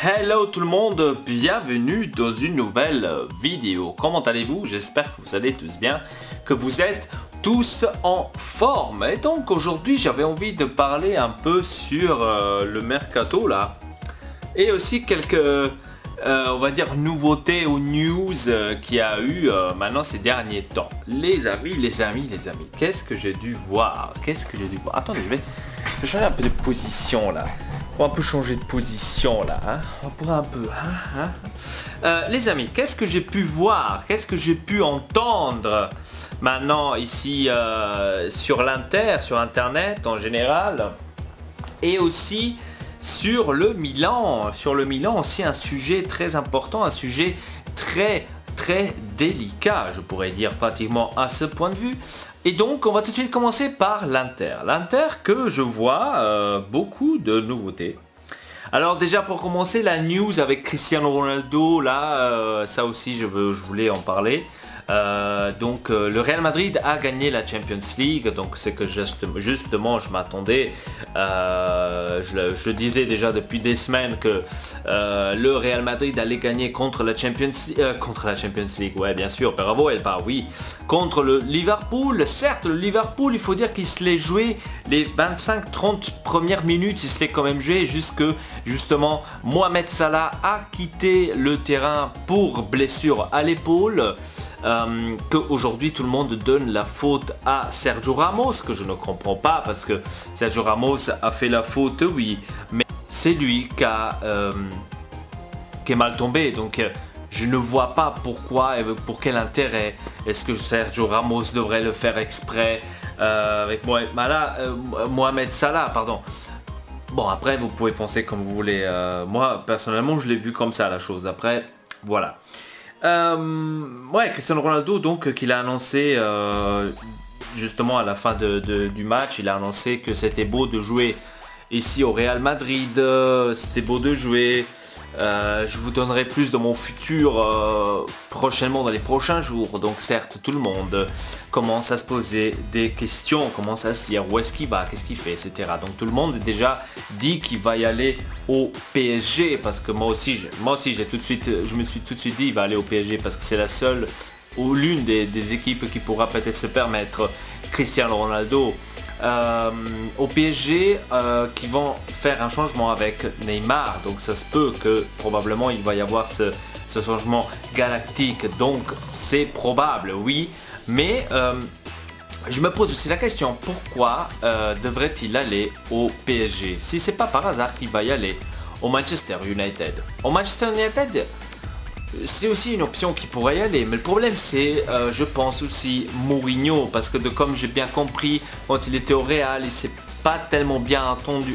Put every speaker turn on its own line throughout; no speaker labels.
Hello tout le monde, bienvenue dans une nouvelle vidéo. Comment allez-vous? J'espère que vous allez tous bien, que vous êtes tous en forme. Et donc aujourd'hui j'avais envie de parler un peu sur le mercato là. Et aussi quelques, on va dire, nouveautés ou news qu'il y a eu maintenant ces derniers temps. Les amis, qu'est-ce que j'ai dû voir? Attendez, je vais changer un peu de position là. On va un peu changer de position là, hein. On pourrait un peu, les amis, qu'est-ce que j'ai pu voir, qu'est-ce que j'ai pu entendre maintenant ici sur l'Inter, sur Internet en général, et aussi sur le Milan aussi, un sujet très important, un sujet très délicat, je pourrais dire pratiquement à ce point de vue. Et donc on va tout de suite commencer par l'Inter. L'Inter que je vois beaucoup de nouveautés. Alors déjà pour commencer, la news avec Cristiano Ronaldo, là ça aussi je voulais en parler. Le Real Madrid a gagné la Champions League, donc c'est que justement je m'attendais, je le disais déjà depuis des semaines que le Real Madrid allait gagner contre la Champions League, ouais bien sûr, bravo Elba, oui, contre le Liverpool. Certes le Liverpool, il faut dire qu'il se l'est joué les 25-30 premières minutes, il se l'est quand même joué jusque justement Mohamed Salah a quitté le terrain pour blessure à l'épaule. Qu'aujourd'hui tout le monde donne la faute à Sergio Ramos, que je ne comprends pas parce que Sergio Ramos a fait la faute, oui, mais c'est lui qui est mal tombé, donc je ne vois pas pourquoi et pour quel intérêt est-ce que Sergio Ramos devrait le faire exprès avec Mohamed Salah, pardon. Bon, après vous pouvez penser comme vous voulez, moi personnellement je l'ai vu comme ça la chose, après voilà. Cristiano Ronaldo donc qu'il a annoncé justement à la fin du match, il a annoncé que c'était beau de jouer ici au Real Madrid, c'était beau de jouer. Je vous donnerai plus de mon futur prochainement dans les prochains jours. Donc certes tout le monde commence à se poser des questions, commence à se dire où est-ce qu'il va, qu'est-ce qu'il fait, etc. Donc tout le monde déjà dit qu'il va y aller au PSG, parce que moi aussi je me suis tout de suite dit il va aller au PSG parce que c'est la seule ou l'une des équipes qui pourra peut-être se permettre Cristiano Ronaldo. Au PSG qui vont faire un changement avec Neymar, donc ça se peut que probablement il va y avoir ce changement galactique, donc c'est probable, oui, mais je me pose aussi la question, pourquoi devrait-il aller au PSG si c'est pas par hasard qu'il va y aller au Manchester United? Au Manchester United, c'est aussi une option qui pourrait y aller, mais le problème c'est, je pense aussi Mourinho, parce que comme j'ai bien compris, quand il était au Real, il s'est pas tellement bien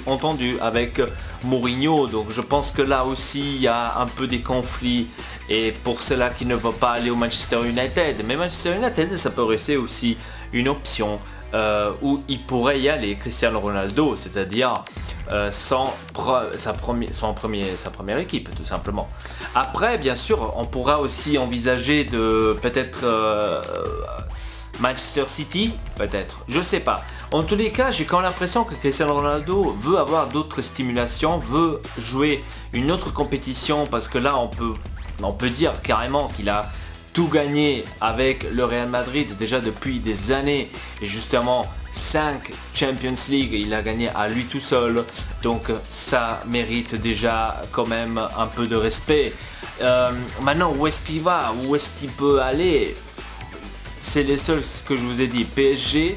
entendu avec Mourinho, donc je pense que là aussi il y a un peu des conflits, et pour cela qu'il ne va pas aller au Manchester United. Mais Manchester United, ça peut rester aussi une option où il pourrait y aller Cristiano Ronaldo, c'est-à-dire sa première équipe tout simplement. Après bien sûr on pourra aussi envisager de peut-être Manchester City, peut-être, je sais pas. En tous les cas j'ai quand même l'impression que Cristiano Ronaldo veut avoir d'autres stimulations, veut jouer une autre compétition, parce que là on peut dire carrément qu'il a tout gagné avec le Real Madrid déjà depuis des années, et justement 5 Champions League il a gagné à lui tout seul, donc ça mérite déjà quand même un peu de respect. Maintenant où est-ce qu'il va, où est-ce qu'il peut aller? C'est les seuls que je vous ai dit, PSG,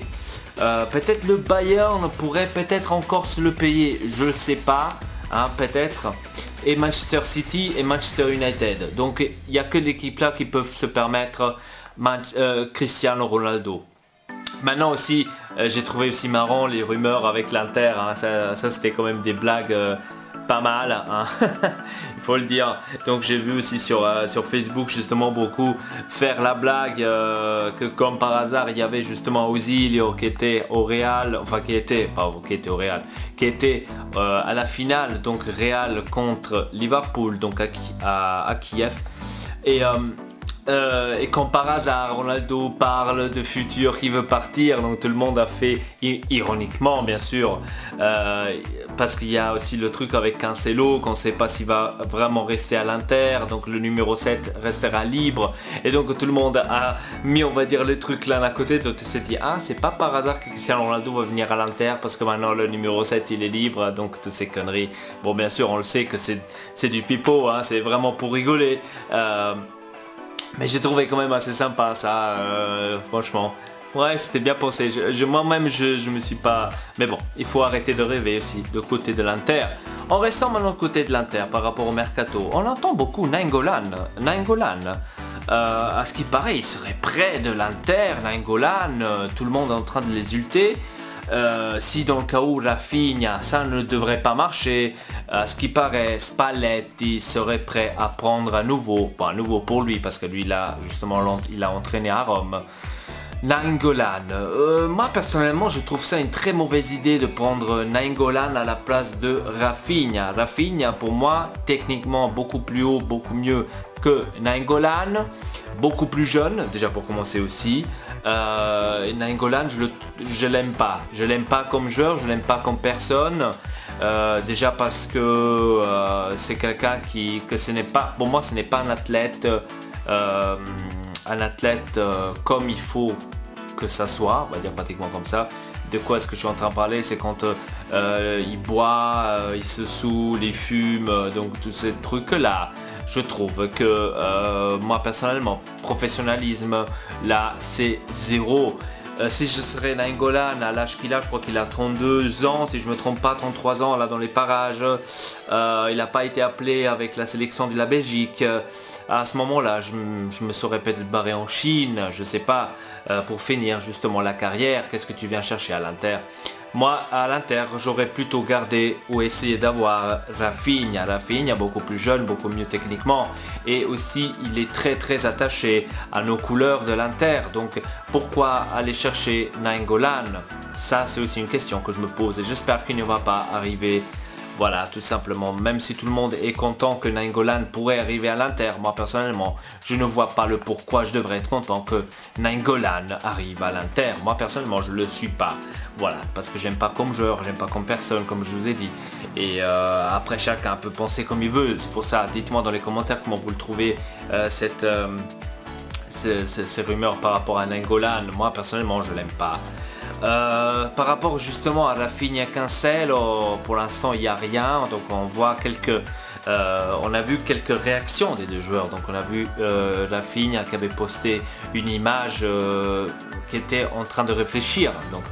peut-être le Bayern pourrait peut-être encore se le payer, je ne sais pas, hein, peut-être. Et Manchester City et Manchester United. Donc il n'y a que l'équipe là qui peuvent se permettre Cristiano Ronaldo. Maintenant aussi, j'ai trouvé aussi marrant les rumeurs avec l'Inter, hein, ça c'était quand même des blagues pas mal, hein. Il faut le dire. Donc j'ai vu aussi sur Facebook justement beaucoup faire la blague que comme par hasard il y avait justement Ozil qui était au Real, enfin qui était à la finale, donc Real contre Liverpool, donc à Kiev, et Et quand par hasard Ronaldo parle de futur qui veut partir, donc tout le monde a fait ironiquement bien sûr, parce qu'il y a aussi le truc avec Cancelo, qu'on ne sait pas s'il va vraiment rester à l'Inter, donc le numéro 7 restera libre, et donc tout le monde a mis, on va dire, le truc l'un à côté, donc tu t'es dit ah c'est pas par hasard que Cristiano Ronaldo va venir à l'Inter parce que maintenant le numéro 7 il est libre, donc toutes ces conneries. Bon bien sûr on le sait que c'est du pipeau, hein, c'est vraiment pour rigoler. Mais j'ai trouvé quand même assez sympa ça, franchement. Ouais, c'était bien pensé. Moi-même, je me suis pas... Mais bon, il faut arrêter de rêver aussi, de côté de l'Inter. En restant maintenant de côté de l'Inter, par rapport au Mercato, on entend beaucoup Nainggolan. À ce qui paraît, il serait près de l'Inter, Nainggolan. Tout le monde est en train de les ulter. Si dans le cas où Rafinha, ça ne devrait pas marcher, à ce qui paraît, Spalletti serait prêt à prendre à nouveau, pas à nouveau pour lui, parce que lui là, justement, il a entraîné à Rome, Nainggolan. Moi personnellement, je trouve ça une très mauvaise idée de prendre Nainggolan à la place de Rafinha. Rafinha, pour moi, techniquement beaucoup plus haut, beaucoup mieux que Nainggolan, beaucoup plus jeune, déjà pour commencer aussi. Nainggolan, je l'aime pas. Je l'aime pas comme joueur, je l'aime pas comme personne. Déjà parce que c'est quelqu'un que ce n'est pas, pour moi ce n'est pas un athlète, comme il faut que ça soit, on va dire pratiquement comme ça. De quoi est-ce que je suis en train de parler? C'est quand il boit, il se saoule, il fume, donc tous ces trucs là. Je trouve que moi personnellement, professionnalisme, là c'est zéro. Si je serais Nainggolan à l'âge qu'il a, je crois qu'il a 32 ans, si je me trompe pas, 33 ans là dans les parages. Il n'a pas été appelé avec la sélection de la Belgique. À ce moment-là, je me serais peut-être barré en Chine, je sais pas, pour finir justement la carrière. Qu'est-ce que tu viens chercher à l'Inter? Moi, à l'Inter, j'aurais plutôt gardé ou essayé d'avoir Rafinha. Rafinha, beaucoup plus jeune, beaucoup mieux techniquement. Et aussi, il est très attaché à nos couleurs de l'Inter. Donc, pourquoi aller chercher Nainggolan? Ça, c'est aussi une question que je me pose. Et j'espère qu'il ne va pas arriver. Voilà, tout simplement. Même si tout le monde est content que Nainggolan pourrait arriver à l'Inter, moi personnellement, je ne vois pas le pourquoi je devrais être content que Nainggolan arrive à l'Inter. Moi personnellement, je ne le suis pas. Voilà, parce que j'aime pas comme joueur, j'aime pas comme personne, comme je vous ai dit. Et après, chacun peut penser comme il veut. C'est pour ça, dites-moi dans les commentaires comment vous le trouvez, ces rumeurs par rapport à Nainggolan. Moi personnellement, je l'aime pas. Par rapport justement à Rafinha Cancelo, pour l'instant il n'y a rien, donc on voit on a vu quelques réactions des deux joueurs. Donc on a vu Rafinha qui avait posté une image qui était en train de réfléchir, donc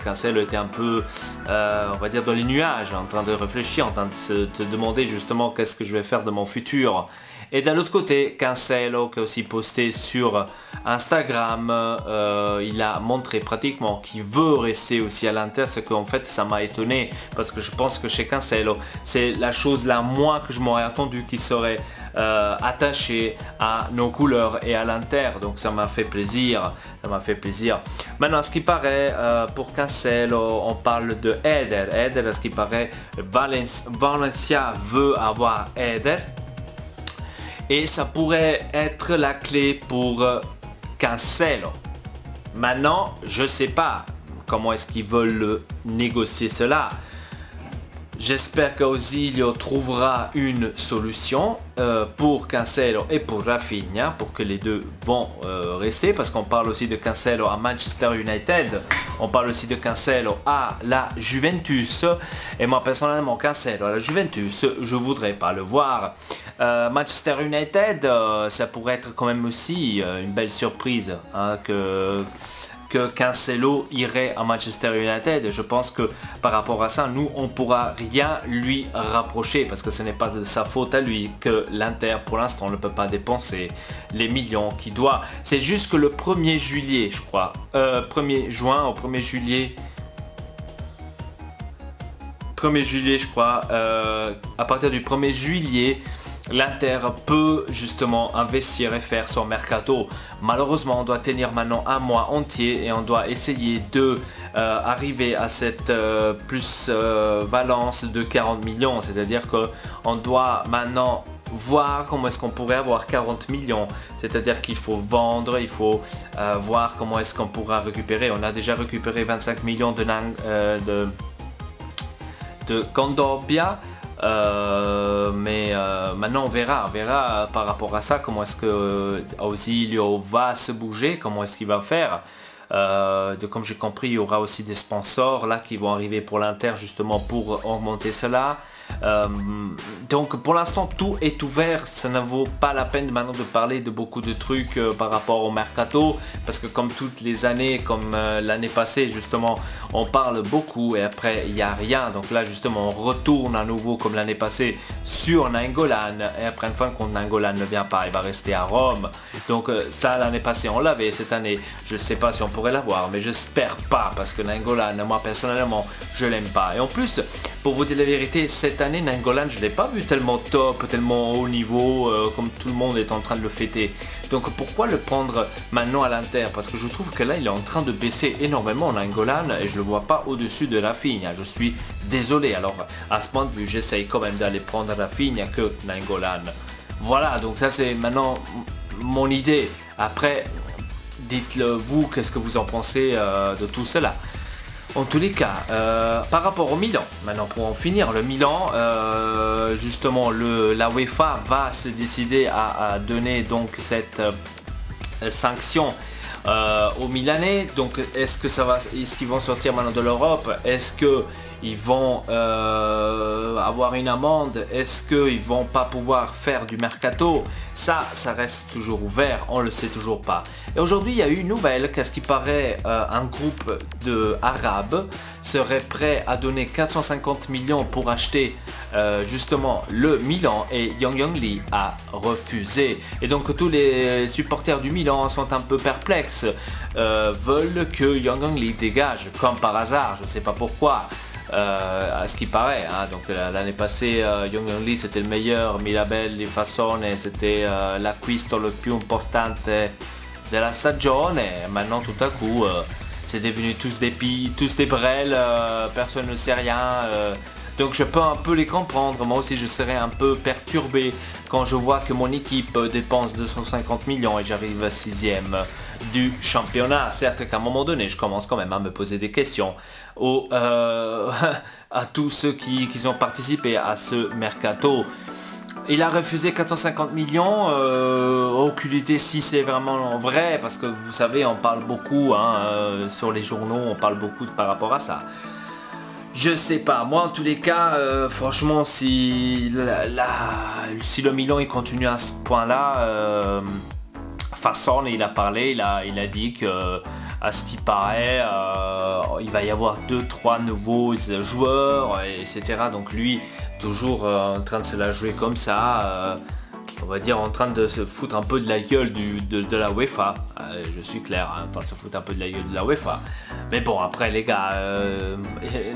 Cancelo était un peu on va dire dans les nuages, en train de réfléchir, en train de se demander justement qu'est-ce que je vais faire de mon futur. Et d'un autre côté, Cancelo qui a aussi posté sur Instagram, il a montré pratiquement qu'il veut rester aussi à l'Inter, ce qu'en fait ça m'a étonné parce que je pense que chez Cancelo, c'est la chose la moins que je m'aurais attendu qu'il serait attaché à nos couleurs et à l'Inter, donc ça m'a fait plaisir, Maintenant, à ce qui paraît, pour Cancelo, on parle de Eder, à ce qui paraît, Valencia veut avoir Eder. Et ça pourrait être la clé pour Cancelo. Maintenant, je ne sais pas comment est-ce qu'ils veulent négocier cela. J'espère qu'Ausilio trouvera une solution pour Cancelo et pour Rafinha, pour que les deux vont rester, parce qu'on parle aussi de Cancelo à Manchester United, on parle aussi de Cancelo à la Juventus, et moi personnellement Cancelo à la Juventus, je voudrais pas le voir. Manchester United, ça pourrait être quand même aussi une belle surprise, hein, que Cancelo irait à Manchester United. Je pense que par rapport à ça, nous on pourra rien lui rapprocher, parce que ce n'est pas de sa faute à lui que l'Inter pour l'instant ne peut pas dépenser les millions qu'il doit. C'est juste que le 1er juillet, je crois, 1er juin au 1er juillet, 1er juillet je crois, à partir du 1er juillet, l'Inter peut justement investir et faire son mercato. Malheureusement, on doit tenir maintenant un mois entier et on doit essayer de arriver à cette valence de 40 millions. C'est-à-dire qu'on doit maintenant voir comment est-ce qu'on pourrait avoir 40 millions. C'est-à-dire qu'il faut vendre, il faut voir comment est-ce qu'on pourra récupérer. On a déjà récupéré 25 millions de Kondogbia. Mais maintenant on verra par rapport à ça comment est-ce que Ausilio va se bouger, comment est-ce qu'il va faire. Comme j'ai compris, il y aura aussi des sponsors là qui vont arriver pour l'Inter justement pour augmenter cela. Donc pour l'instant tout est ouvert, ça ne vaut pas la peine maintenant de parler de beaucoup de trucs par rapport au mercato, parce que comme toutes les années, comme l'année passée justement, on parle beaucoup et après il n'y a rien. Donc là justement on retourne à nouveau comme l'année passée sur Nainggolan, et après une fois quand Nainggolan ne vient pas, il va rester à Rome. Donc ça l'année passée on l'avait, cette année je ne sais pas si on pourrait l'avoir, mais j'espère pas, parce que Nainggolan, moi personnellement je l'aime pas. Et en plus, pour vous dire la vérité, cette année Nainggolan je l'ai pas vu tellement top, tellement haut niveau comme tout le monde est en train de le fêter. Donc pourquoi le prendre maintenant à l'Inter? Parce que je trouve que là il est en train de baisser énormément Nainggolan et je le vois pas au-dessus de Rafinha. Je suis désolé, alors à ce point de vue j'essaye quand même d'aller prendre Rafinha que Nainggolan. Voilà, donc ça c'est maintenant mon idée. Après dites-le vous, qu'est-ce que vous en pensez de tout cela. En tous les cas, par rapport au Milan, maintenant pour en finir, le Milan, justement la UEFA va se décider à donner donc cette sanction aux Milanais. Donc est-ce qu'ils vont sortir maintenant de l'Europe? Est-ce qu'ils vont avoir une amende? Est-ce qu'ils vont pas pouvoir faire du mercato? Ça reste toujours ouvert, on le sait toujours pas. Et aujourd'hui il y a eu une nouvelle, qu'à ce qui paraît un groupe d'Arabes serait prêt à donner 450 millions pour acheter justement le Milan, et Yang Lee a refusé. Et donc tous les supporters du Milan sont un peu perplexes, veulent que Yang Lee dégage comme par hasard, je ne sais pas pourquoi. À ce qui paraît, hein. Donc l'année passée Yang Lee c'était le meilleur, Mirabelli Fassone c'était l'acquisto le più importante della stagione, et maintenant tout à coup c'est devenu tous des brels, personne ne sait rien. Donc je peux un peu les comprendre, moi aussi je serais un peu perturbé quand je vois que mon équipe dépense 250 millions et j'arrive 6ème du championnat. Certes qu'à un moment donné je commence quand même à me poser des questions à tous ceux qui ont participé à ce mercato. Il a refusé 450 millions, aucune idée si c'est vraiment vrai, parce que vous savez on parle beaucoup hein, sur les journaux, on parle beaucoup par rapport à ça. Je sais pas, moi en tous les cas, franchement si le Milan il continue à ce point là, Fassone il a parlé, il a dit que à ce qui paraît il va y avoir 2-3 nouveaux joueurs, etc. Donc lui toujours en train de se la jouer comme ça, on va dire en train de se foutre un peu de la gueule de la UEFA. Je suis clair, hein, en train de se foutre un peu de la gueule de la UEFA. Mais bon après les gars,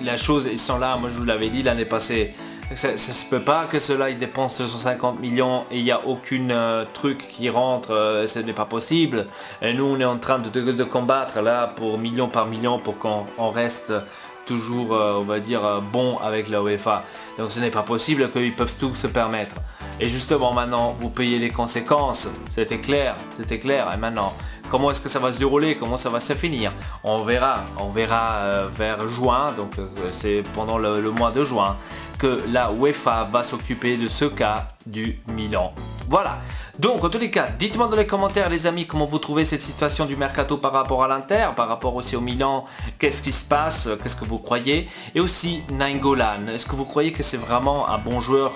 la chose ils sont là, moi je vous l'avais dit l'année passée. Ça se peut pas que ceux-là ils dépensent 250 millions et il n'y a aucune truc qui rentre, ce n'est pas possible. Et nous on est en train de combattre là pour million par million pour qu'on reste toujours on va dire bon avec la UEFA. Donc ce n'est pas possible qu'ils peuvent tout se permettre. Et justement maintenant vous payez les conséquences, c'était clair. Et maintenant comment est-ce que ça va se dérouler, comment ça va se finir, on verra vers juin, donc c'est pendant le mois de juin que la UEFA va s'occuper de ce cas du Milan. Voilà, donc en tous les cas, dites-moi dans les commentaires les amis comment vous trouvez cette situation du mercato par rapport à l'Inter, par rapport aussi au Milan, qu'est-ce qui se passe, qu'est-ce que vous croyez, et aussi Nainggolan, est-ce que vous croyez que c'est vraiment un bon joueur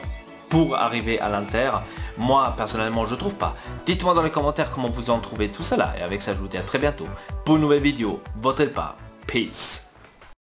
pour arriver à l'Inter? Moi personnellement je trouve pas. Dites-moi dans les commentaires comment vous en trouvez tout cela, et avec ça je vous dis à très bientôt pour une nouvelle vidéo. Votez le pas. Peace.